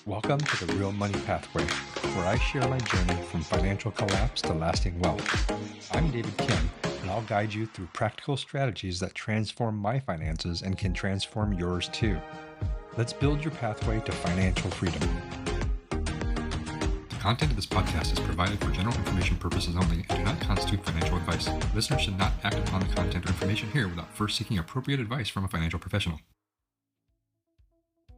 Welcome to the Real Money Pathway, where I share my journey from financial collapse to lasting wealth. I'm David Kim, and I'll guide you through practical strategies that transform my finances and can transform yours too. Let's build your pathway to financial freedom. The content of this podcast is provided for general information purposes only and do not constitute financial advice. Listeners should not act upon the content or information here without first seeking appropriate advice from a financial professional.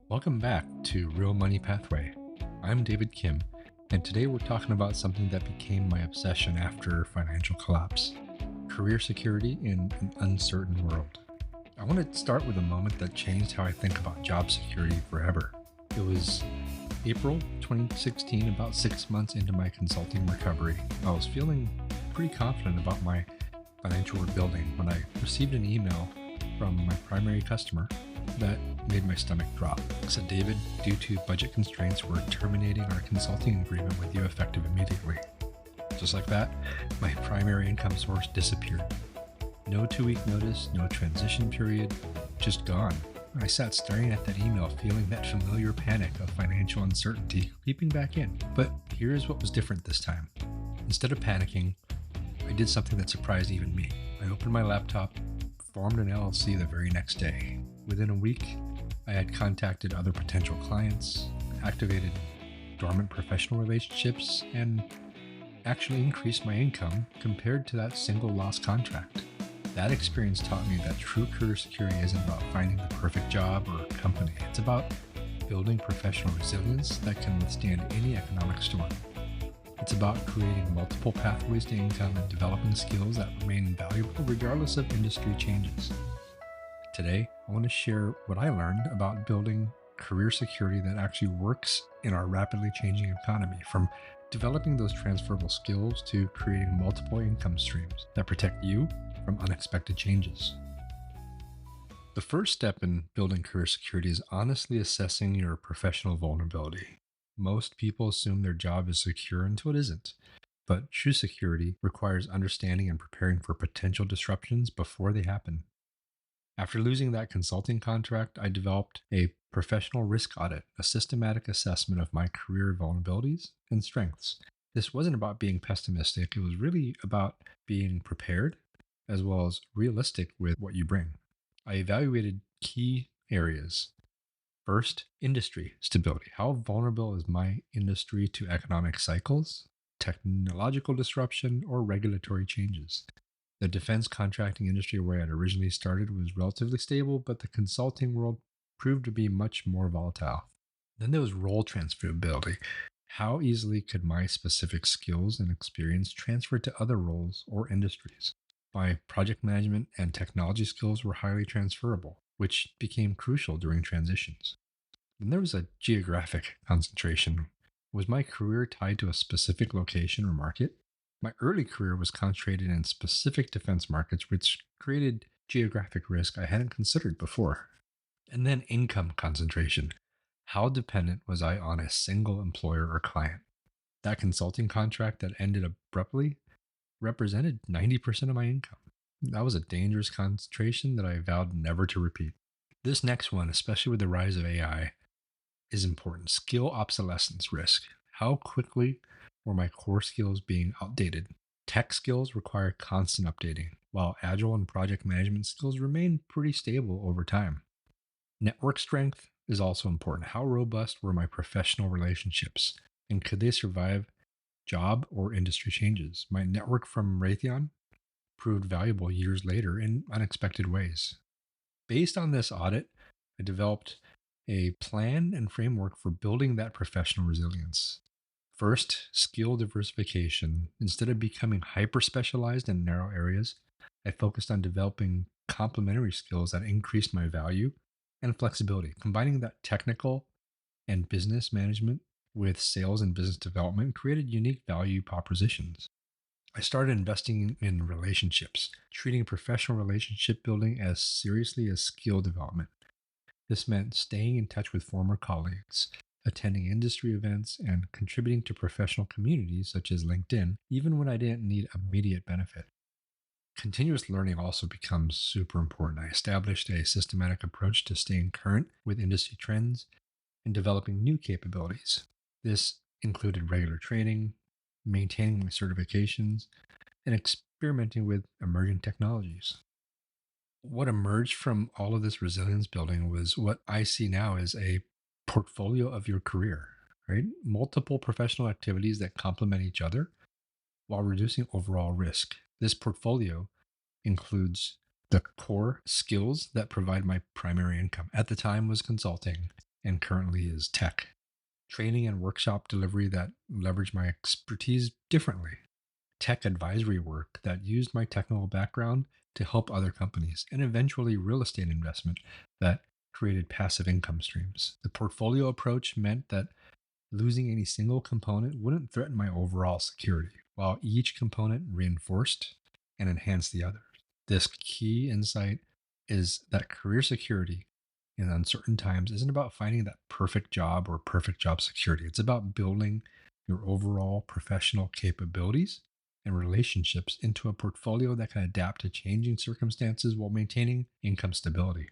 Welcome back to Real Money Pathway. I'm David Kim, and today we're talking about something that became my obsession after financial collapse: career security in an uncertain world. I want to start with a moment that changed how I think about job security forever. It was April 2016, about 6 months into my consulting recovery. I was feeling pretty confident about my financial rebuilding when I received an email from my primary customer that made my stomach drop. It said, "David, due to budget constraints, we're terminating our consulting agreement with you effective immediately." Just like that, my primary income source disappeared. No 2-week notice, no transition period, just gone. I sat staring at that email, feeling that familiar panic of financial uncertainty creeping back in. But here's what was different this time. Instead of panicking, I did something that surprised even me. I opened my laptop, formed an LLC the very next day. Within a week, I had contacted other potential clients, activated dormant professional relationships, and actually increased my income compared to that single lost contract. That experience taught me that true career security isn't about finding the perfect job or company. It's about building professional resilience that can withstand any economic storm. It's about creating multiple pathways to income and developing skills that remain valuable regardless of industry changes. Today, I want to share what I learned about building career security that actually works in our rapidly changing economy, from developing those transferable skills to creating multiple income streams that protect you from unexpected changes. The first step in building career security is honestly assessing your professional vulnerability. Most people assume their job is secure until it isn't, but true security requires understanding and preparing for potential disruptions before they happen. After losing that consulting contract, I developed a professional risk audit, a systematic assessment of my career vulnerabilities and strengths. This wasn't about being pessimistic, it was really about being prepared as well as realistic with what you bring. I evaluated key areas. First, industry stability. How vulnerable is my industry to economic cycles, technological disruption, or regulatory changes? The defense contracting industry where I had originally started was relatively stable, but the consulting world proved to be much more volatile. Then there was role transferability. How easily could my specific skills and experience transfer to other roles or industries? My project management and technology skills were highly transferable, which became crucial during transitions. Then there was a geographic concentration. Was my career tied to a specific location or market? My early career was concentrated in specific defense markets, which created geographic risk I hadn't considered before. And then income concentration. How dependent was I on a single employer or client? That consulting contract that ended abruptly represented 90% of my income. That was a dangerous concentration that I vowed never to repeat. This next one, especially with the rise of AI, is important. Skill obsolescence risk. How quickly were my core skills being outdated? Tech skills require constant updating, while agile and project management skills remain pretty stable over time. Network strength is also important. How robust were my professional relationships, and could they survive job or industry changes? My network from Raytheon proved valuable years later in unexpected ways. Based on this audit, I developed a plan and framework for building that professional resilience. First, skill diversification. Instead of becoming hyper-specialized in narrow areas, I focused on developing complementary skills that increased my value and flexibility. Combining that technical and business management with sales and business development created unique value propositions. I started investing in relationships, treating professional relationship building as seriously as skill development. This meant staying in touch with former colleagues, attending industry events, and contributing to professional communities such as LinkedIn, even when I didn't need immediate benefit. Continuous learning also becomes super important. I established a systematic approach to staying current with industry trends and developing new capabilities. This included regular training, maintaining my certifications, and experimenting with emerging technologies. What emerged from all of this resilience building was what I see now as a portfolio of your career, right? Multiple professional activities that complement each other while reducing overall risk. This portfolio includes the core skills that provide my primary income. At the time was consulting and currently is tech. Training and workshop delivery that leverage my expertise differently. Tech advisory work that used my technical background to help other companies, and eventually real estate investment that created passive income streams. The portfolio approach meant that losing any single component wouldn't threaten my overall security, while each component reinforced and enhanced the other. This key insight is that career security in uncertain times isn't about finding that perfect job or perfect job security. It's about building your overall professional capabilities and relationships into a portfolio that can adapt to changing circumstances while maintaining income stability.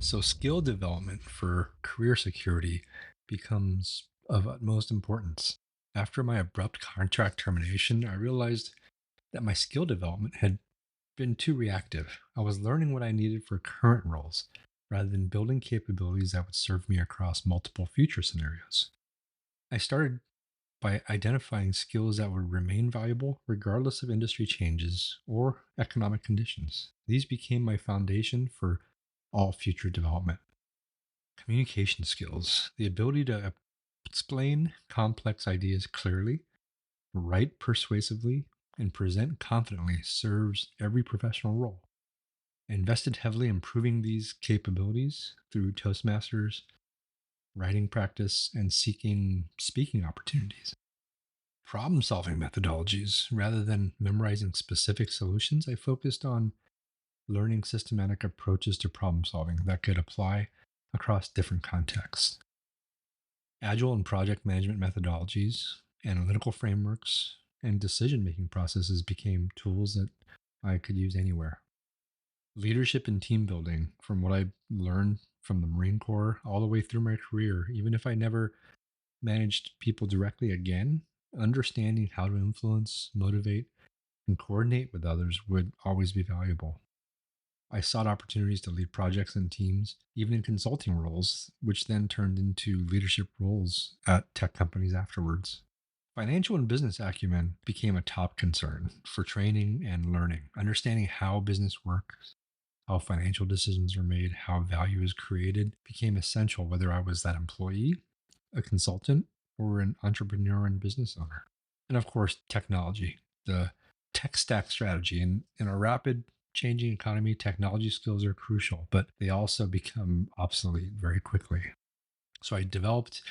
So, skill development for career security becomes of utmost importance. After my abrupt contract termination, I realized that my skill development had been too reactive. I was learning what I needed for current roles rather than building capabilities that would serve me across multiple future scenarios. I started by identifying skills that would remain valuable regardless of industry changes or economic conditions. These became my foundation for all future development. Communication skills, the ability to explain complex ideas clearly, write persuasively, and present confidently serves every professional role. I invested heavily in improving these capabilities through Toastmasters, writing practice, and seeking speaking opportunities. Problem solving methodologies, rather than memorizing specific solutions, I focused on learning systematic approaches to problem solving that could apply across different contexts. Agile and project management methodologies, analytical frameworks, and decision making processes became tools that I could use anywhere. Leadership and team building, from what I learned from the Marine Corps all the way through my career, even if I never managed people directly again, understanding how to influence, motivate, and coordinate with others would always be valuable. I sought opportunities to lead projects and teams, even in consulting roles, which then turned into leadership roles at tech companies afterwards. Financial and business acumen became a top concern for training and learning. Understanding how business works, how financial decisions are made, how value is created became essential, whether I was that employee, a consultant, or an entrepreneur and business owner. And of course, technology, the tech stack strategy. In a rapid changing economy, technology skills are crucial, but they also become obsolete very quickly. So I developed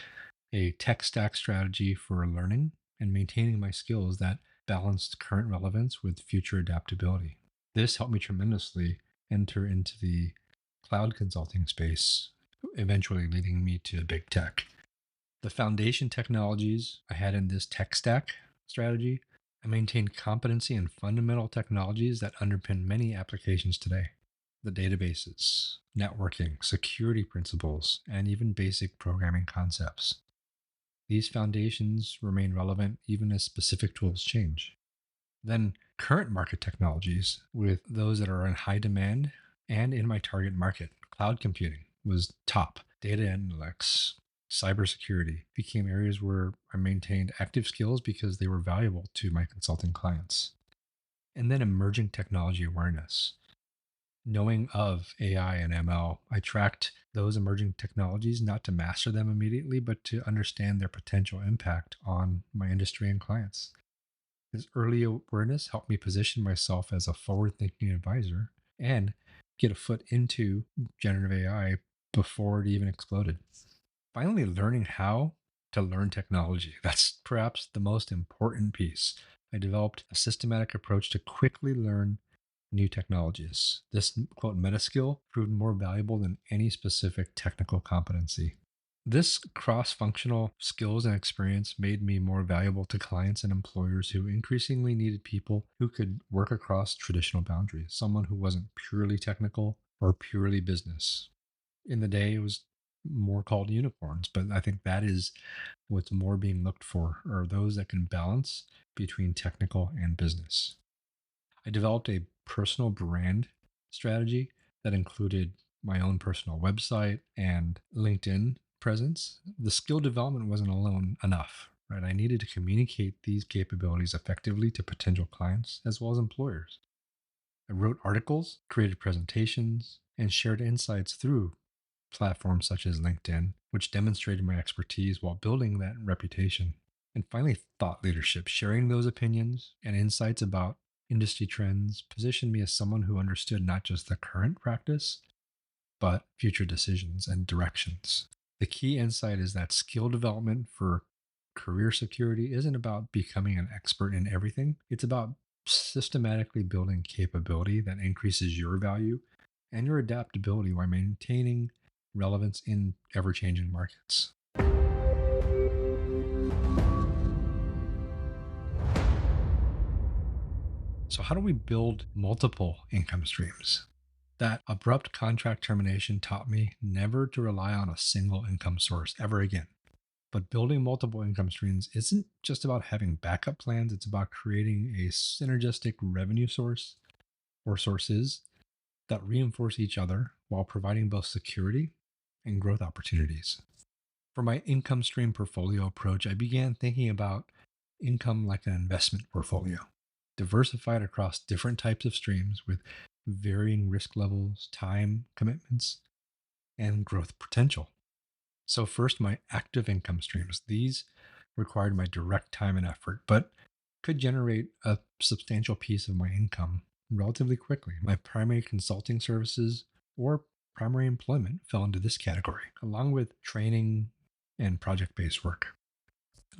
a tech stack strategy for learning and maintaining my skills that balanced current relevance with future adaptability. This helped me tremendously enter into the cloud consulting space, eventually leading me to big tech. The foundation technologies I had in this tech stack strategy, I maintained competency in fundamental technologies that underpin many applications today. The databases, networking, security principles, and even basic programming concepts. These foundations remain relevant even as specific tools change. Then, current market technologies, with those that are in high demand and in my target market. Cloud computing was top. Data analytics, cybersecurity became areas where I maintained active skills because they were valuable to my consulting clients. And then emerging technology awareness. Knowing of AI and ML, I tracked those emerging technologies not to master them immediately, but to understand their potential impact on my industry and clients. This early awareness helped me position myself as a forward thinking advisor and get a foot into generative AI before it even exploded. Finally, learning how to learn technology. That's perhaps the most important piece. I developed a systematic approach to quickly learn new technologies. This quote meta skill proved more valuable than any specific technical competency. This cross functional skills and experience made me more valuable to clients and employers who increasingly needed people who could work across traditional boundaries, someone who wasn't purely technical or purely business. In the day, it was more called unicorns, but I think that is what's more being looked for are those that can balance between technical and business. I developed a personal brand strategy that included my own personal website and LinkedIn presence. The skill development wasn't alone enough, right? I needed to communicate these capabilities effectively to potential clients as well as employers. I wrote articles, created presentations, and shared insights through platforms such as LinkedIn, which demonstrated my expertise while building that reputation. And finally, thought leadership, sharing those opinions and insights about industry trends positioned me as someone who understood not just the current practice, but future decisions and directions. The key insight is that skill development for career security isn't about becoming an expert in everything. It's about systematically building capability that increases your value and your adaptability while maintaining relevance in ever changing markets. So, how do we build multiple income streams? That abrupt contract termination taught me never to rely on a single income source ever again. But building multiple income streams isn't just about having backup plans, it's about creating a synergistic revenue source or sources that reinforce each other while providing both security and growth opportunities. For my income stream portfolio approach, I began thinking about income like an investment portfolio, diversified across different types of streams with varying risk levels, time commitments, and growth potential. So, first, my active income streams. These required my direct time and effort, but could generate a substantial piece of my income relatively quickly. My primary consulting services or primary employment fell into this category, along with training and project based work.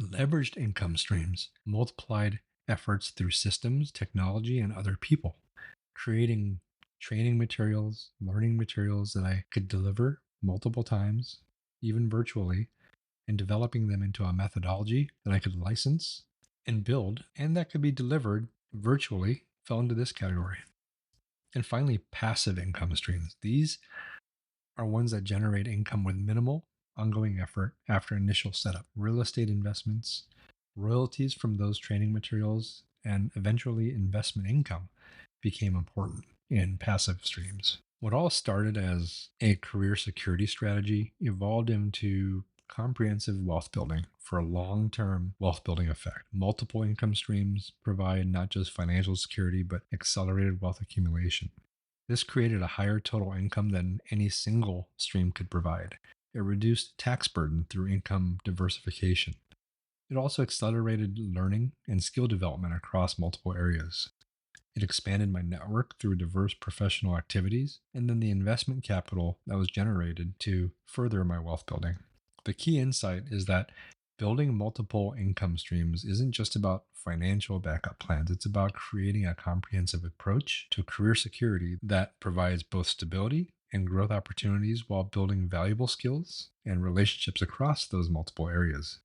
Leveraged income streams multiplied efforts through systems, technology, and other people, creating training materials, learning materials that I could deliver multiple times, even virtually, and developing them into a methodology that I could license and build and that could be delivered virtually fell into this category. And finally, passive income streams. These are ones that generate income with minimal ongoing effort after initial setup. Real estate investments, royalties from those training materials, and eventually investment income became important in passive streams. What all started as a career security strategy evolved into comprehensive wealth building for a long term wealth building effect. Multiple income streams provide not just financial security, but accelerated wealth accumulation. This created a higher total income than any single stream could provide. It reduced tax burden through income diversification. It also accelerated learning and skill development across multiple areas. It expanded my network through diverse professional activities, and then the investment capital that was generated to further my wealth building. The key insight is that building multiple income streams isn't just about financial backup plans, it's about creating a comprehensive approach to career security that provides both stability and growth opportunities while building valuable skills and relationships across those multiple areas.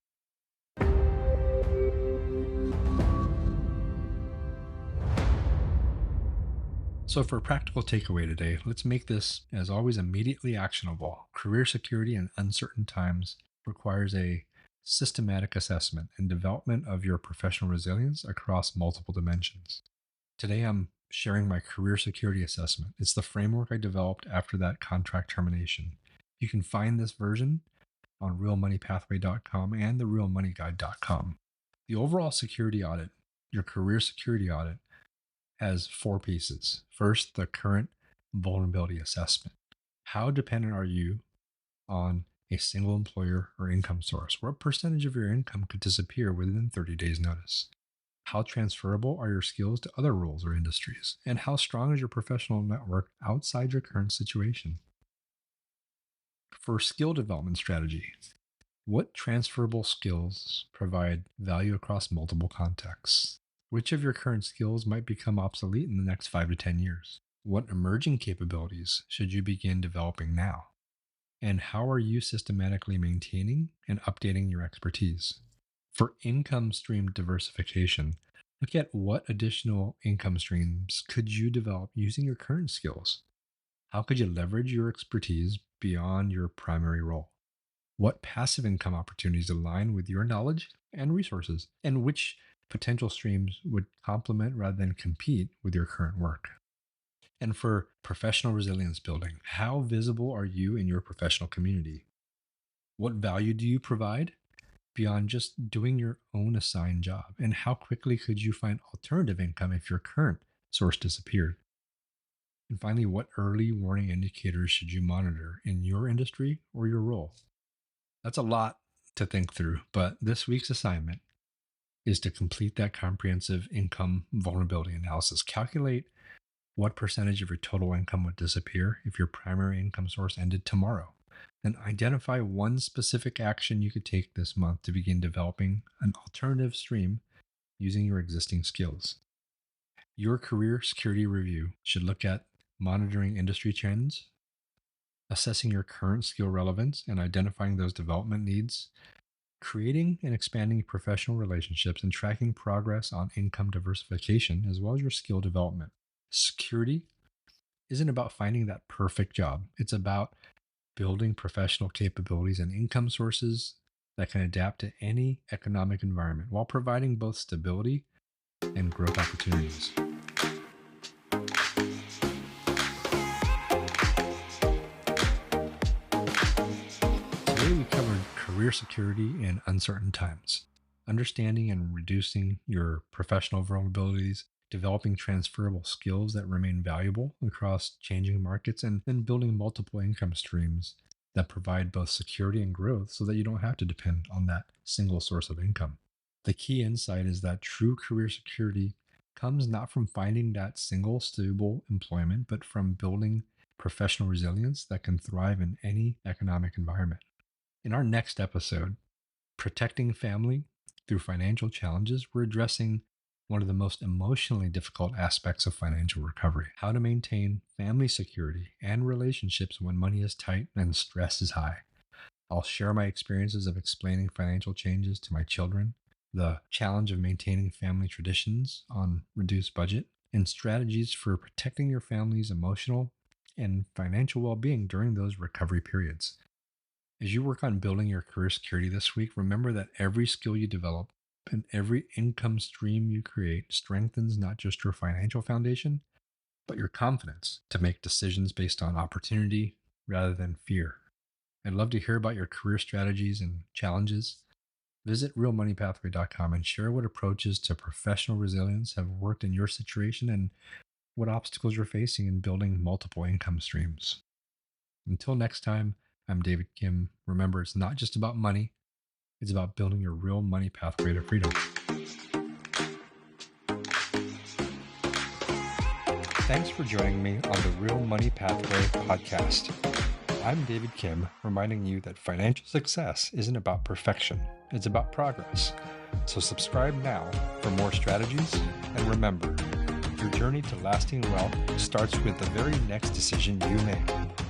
So, for a practical takeaway today, let's make this, as always, immediately actionable. Career security in uncertain times requires a systematic assessment and development of your professional resilience across multiple dimensions. Today, I'm sharing my career security assessment. It's the framework I developed after that contract termination. You can find this version on realmoneypathway.com and the realmoneyguide.com. The overall security audit, your career security audit, has four pieces. First, the current vulnerability assessment. How dependent are you on a single employer or income source? What percentage of your income could disappear within 30 days' notice? How transferable are your skills to other roles or industries? And how strong is your professional network outside your current situation? For skill development strategy, what transferable skills provide value across multiple contexts? Which of your current skills might become obsolete in the next 5 to 10 years? What emerging capabilities should you begin developing now? And how are you systematically maintaining and updating your expertise? For income stream diversification, look at what additional income streams could you develop using your current skills? How could you leverage your expertise beyond your primary role? What passive income opportunities align with your knowledge and resources? And which potential streams would complement rather than compete with your current work? And for professional resilience building, how visible are you in your professional community? What value do you provide beyond just doing your own assigned job? And how quickly could you find alternative income if your current source disappeared? And finally, what early warning indicators should you monitor in your industry or your role? That's a lot to think through, but this week's assignment is to complete that comprehensive income vulnerability analysis. Calculate what percentage of your total income would disappear if your primary income source ended tomorrow. Then identify one specific action you could take this month to begin developing an alternative stream using your existing skills. Your career security review should look at monitoring industry trends, assessing your current skill relevance and identifying those development needs, creating and expanding professional relationships, and tracking progress on income diversification as well as your skill development. Security isn't about finding that perfect job. It's about building professional capabilities and income sources that can adapt to any economic environment while providing both stability and growth opportunities. Today we covered career security in uncertain times, understanding and reducing your professional vulnerabilities, developing transferable skills that remain valuable across changing markets, and then building multiple income streams that provide both security and growth so that you don't have to depend on that single source of income. The key insight is that true career security comes not from finding that single stable employment, but from building professional resilience that can thrive in any economic environment. In our next episode, Protecting Family Through Financial Challenges, we're addressing one of the most emotionally difficult aspects of financial recovery: how to maintain family security and relationships when money is tight and stress is high. I'll share my experiences of explaining financial changes to my children, the challenge of maintaining family traditions on reduced budget, and strategies for protecting your family's emotional and financial well-being during those recovery periods. As you work on building your career security this week, remember that every skill you develop and every income stream you create strengthens not just your financial foundation, but your confidence to make decisions based on opportunity rather than fear. I'd love to hear about your career strategies and challenges. Visit realmoneypathway.com and share what approaches to professional resilience have worked in your situation and what obstacles you're facing in building multiple income streams. Until next time, I'm David Kim. Remember, it's not just about money. It's about building your real money pathway to freedom. Thanks for joining me on the Real Money Pathway podcast. I'm David Kim, reminding you that financial success isn't about perfection. It's about progress. So subscribe now for more strategies. And remember, your journey to lasting wealth starts with the very next decision you make.